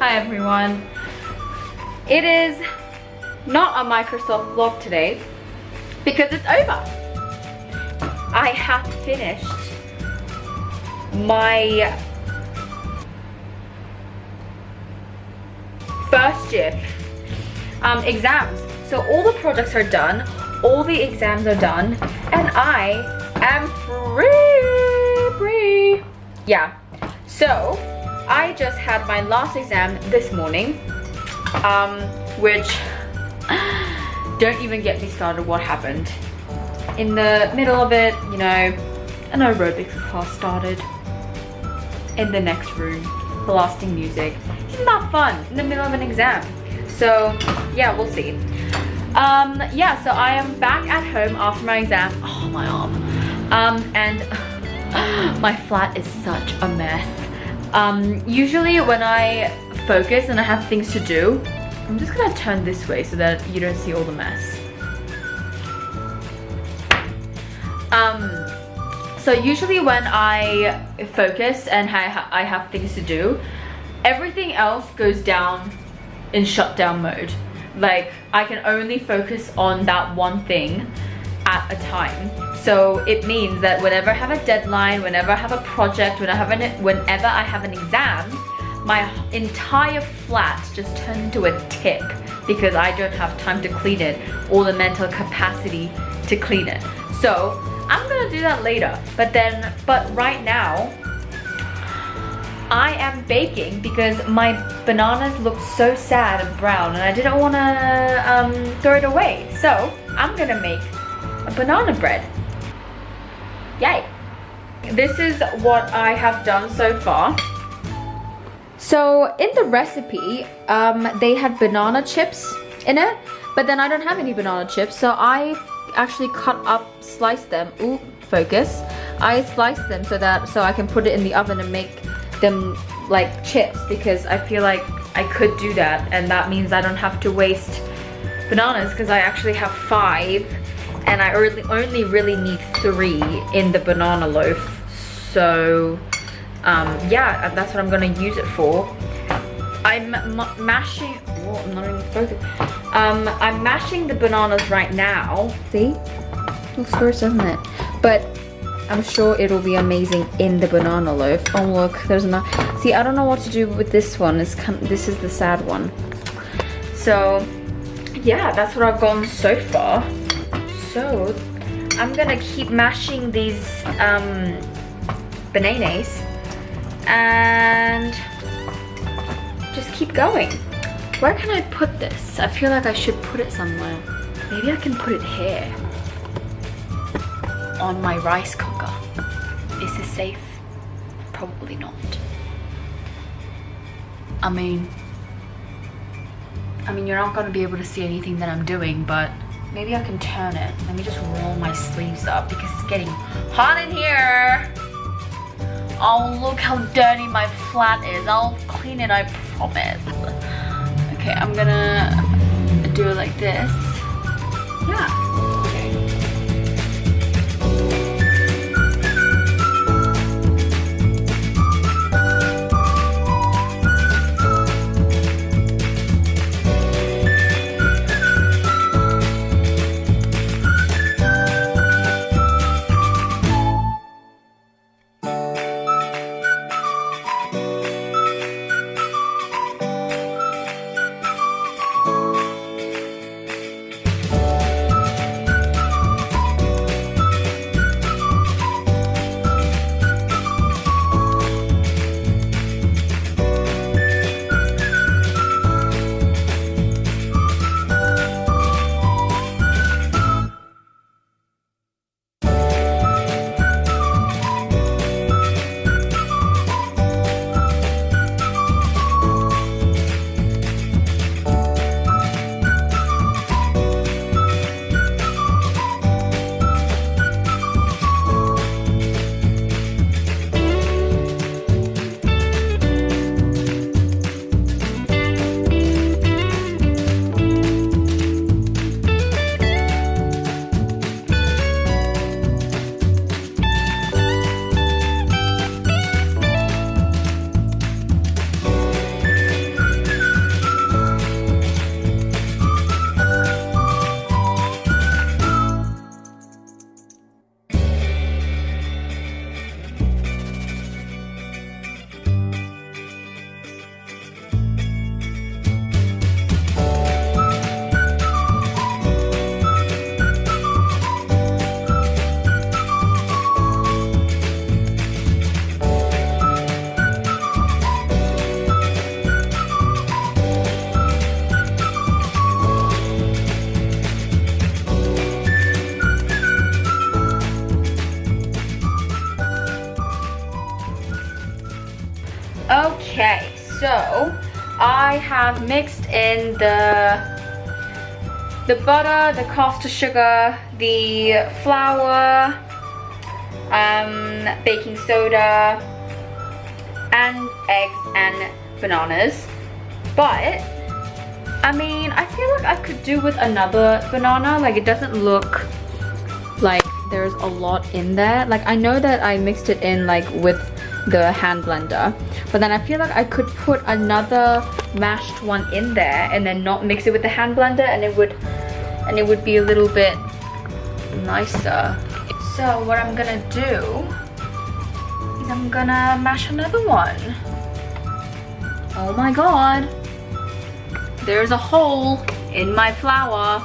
Hi everyone. It is not a Microsoft vlog today because it's over. I have finished my first year exams. So all the projects are done, all the exams are done, and I am free. Yeah, so I just had my last exam this morning, which don't even get me started what happened. In the middle of it, you know, an aerobics class started in the next room, blasting music. Isn't that fun in the middle of an exam? So yeah, we'll see. Yeah, so I am back at home after my exam. Oh, my arm. And my flat is such a mess. Usually when I focus and I have things to do, I'm just gonna turn this way so that you don't see all the mess. So usually when I focus and I have things to do, everything else goes down in shutdown mode. Like, I can only focus on that one thing at a time. So it means that whenever I have a deadline, whenever I have a project, whenever I have an exam, my entire flat just turns into a tip because I don't have time to clean it or the mental capacity to clean it. So I'm gonna do that later. But right now, I am baking because my bananas look so sad and brown and I didn't want to throw it away. So I'm gonna make a banana bread. Yay! This is what I have done so far. So in the recipe, they had banana chips in it, but then I don't have any banana chips, so I actually sliced them. Ooh, focus. I sliced them so I can put it in the oven and make them like chips, because I feel like I could do that, and that means I don't have to waste bananas because I actually have 5 and I only really need 3 in the banana loaf. So yeah, that's what I'm gonna use it for. I'm mashing, oh, I'm not even focused. I'm mashing the bananas right now. See? Looks gross, doesn't it? But I'm sure it'll be amazing in the banana loaf. Oh look, there's enough. See, I don't know what to do with this one. This is the sad one. So yeah, that's what I've gotten so far. So I'm gonna keep mashing these bananas and just keep going. Where can I put this? I feel like I should put it somewhere. Maybe I can put it here on my rice cooker. Is this safe? Probably not. I mean you're not gonna be able to see anything that I'm doing, but maybe I can turn it. Let me just roll my sleeves up because it's getting hot in here. Oh, look how dirty my flat is. I'll clean it, I promise. Okay, I'm gonna do it like this. Yeah. Okay, so I have mixed in the butter, the caster sugar, the flour, baking soda, and eggs and bananas. But I mean, I feel like I could do with another banana. Like, it doesn't look like there's a lot in there. Like, I know that I mixed it in like with the hand blender, but then I feel like I could put another mashed one in there and then not mix it with the hand blender, and it would be a little bit nicer. So what I'm gonna do is I'm gonna mash another one. Oh my god, there's a hole in my flour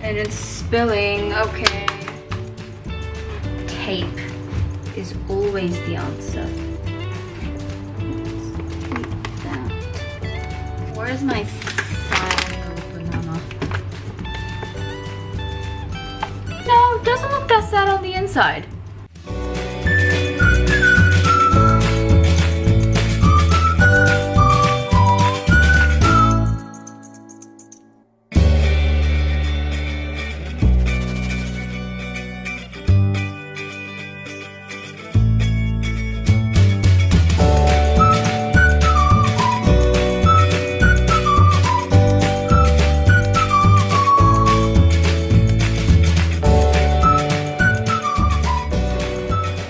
and it's spilling. Okay, tape is always the answer. Where's my sour banana? No, it doesn't look that sad on the inside.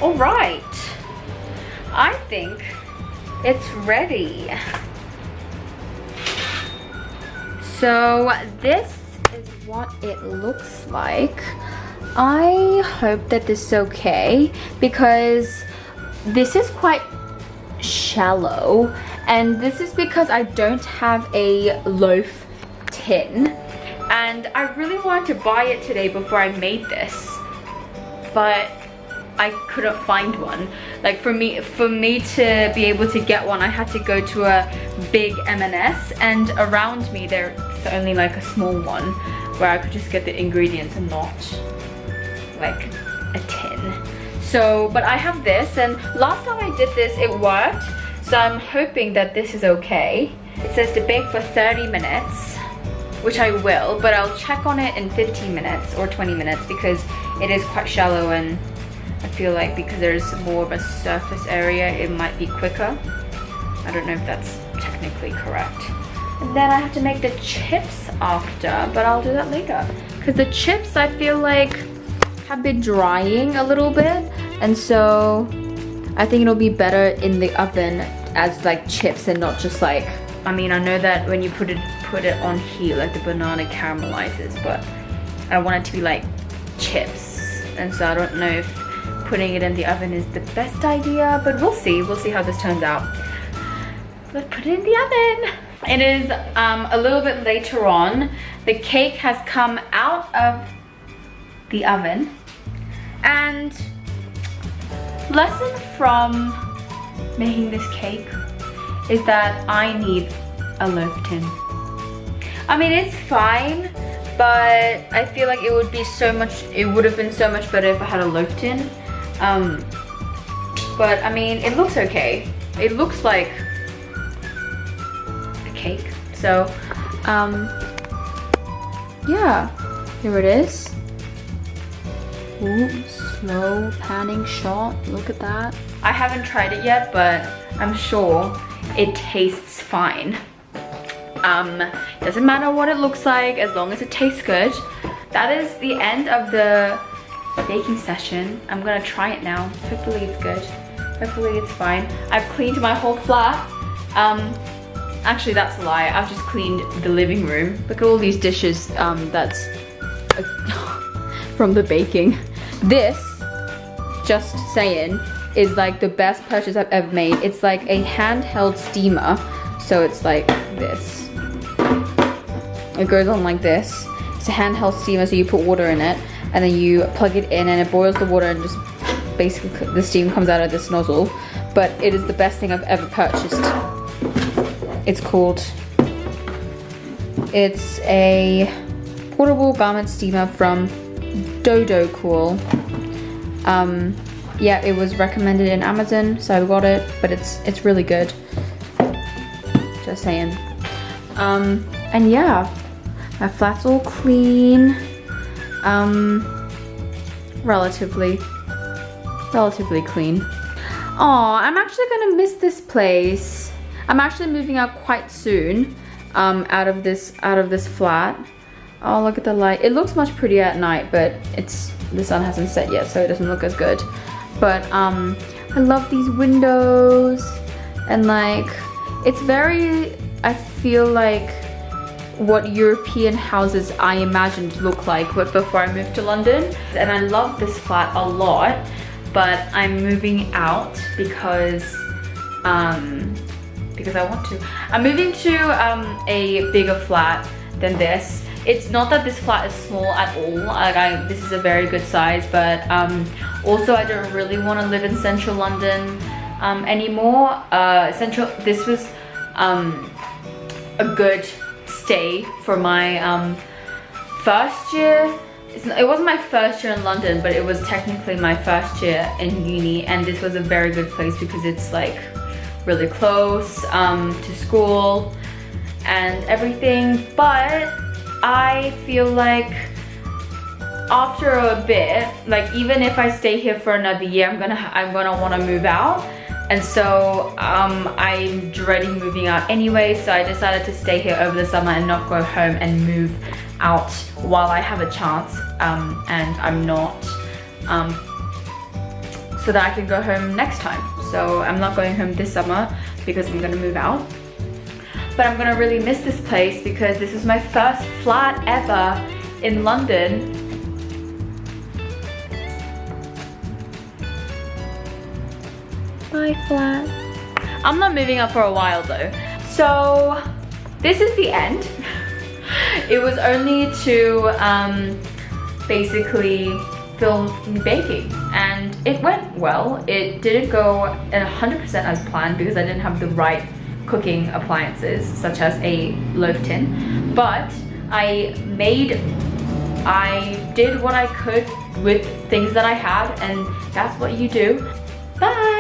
Alright, I think it's ready. So this is what it looks like. I hope that this is okay because this is quite shallow, and this is because I don't have a loaf tin, and I really wanted to buy it today before I made this, but I couldn't find one. Like, for me to be able to get one, I had to go to a big M&S, and around me there's only like a small one where I could just get the ingredients and not like a tin. So, but I have this, and last time I did this it worked, so I'm hoping that this is okay. It says to bake for 30 minutes, which I will, but I'll check on it in 15 minutes or 20 minutes because it is quite shallow, and I feel like because there's more of a surface area, it might be quicker. I don't know if that's technically correct. And then I have to make the chips after, but I'll do that later. Because the chips, I feel like, have been drying a little bit, and so I think it'll be better in the oven as like chips and not just like, I mean, I know that when you put it on heat, like the banana caramelizes, but I want it to be like chips, and so I don't know if putting it in the oven is the best idea, but we'll see how this turns out. Let's put it in the oven. It is a little bit later on. The cake has come out of the oven, and lesson from making this cake is that I need a loaf tin. I mean, it's fine, but I feel like it would have been so much better if I had a loaf tin. But I mean, it looks okay. It looks like a cake. So, yeah, here it is. Ooh, slow panning shot. Look at that. I haven't tried it yet, but I'm sure it tastes fine. Doesn't matter what it looks like as long as it tastes good. That is the end of the baking session. I'm gonna try it now. Hopefully it's good. Hopefully it's fine. I've cleaned my whole flat. Actually, that's a lie. I've just cleaned the living room. Look at all these dishes that's from the baking. This, just saying, is like the best purchase I've ever made. It's like a handheld steamer. So it's like this. It goes on like this. It's a handheld steamer, so you put water in it, and then you plug it in, and it boils the water, and just basically the steam comes out of this nozzle. But it is the best thing I've ever purchased. It's a portable garment steamer from Dodo Cool. yeah, it was recommended in Amazon, so I got it, but it's really good. Just saying. And yeah, my flat's all clean. Relatively clean. Oh, I'm actually gonna miss this place. I'm actually moving out quite soon, out of this flat. Oh, look at the light. It looks much prettier at night, but the sun hasn't set yet, so it doesn't look as good. But I love these windows, and like, it's very, I feel like what European houses I imagined look like before I moved to London. And I love this flat a lot, but I'm moving out because I want to. I'm moving to a bigger flat than this. It's not that this flat is small at all. Like this is a very good size, but also I don't really want to live in central London anymore. This was a good stay for my first year. It wasn't my first year in London, but it was technically my first year in uni, and this was a very good place because it's like really close to school and everything. But I feel like after a bit, like even if I stay here for another year, I'm gonna want to move out. And so I'm dreading moving out anyway, so I decided to stay here over the summer and not go home and move out while I have a chance, and I'm not, so that I can go home next time. So I'm not going home this summer because I'm gonna move out. But I'm gonna really miss this place because this is my first flat ever in London. Bye, flat. I'm not moving up for a while though. So this is the end. It was only to basically film me baking, and it went well. It didn't go 100% as planned because I didn't have the right cooking appliances, such as a loaf tin, but I did what I could with things that I had, and that's what you do. Bye!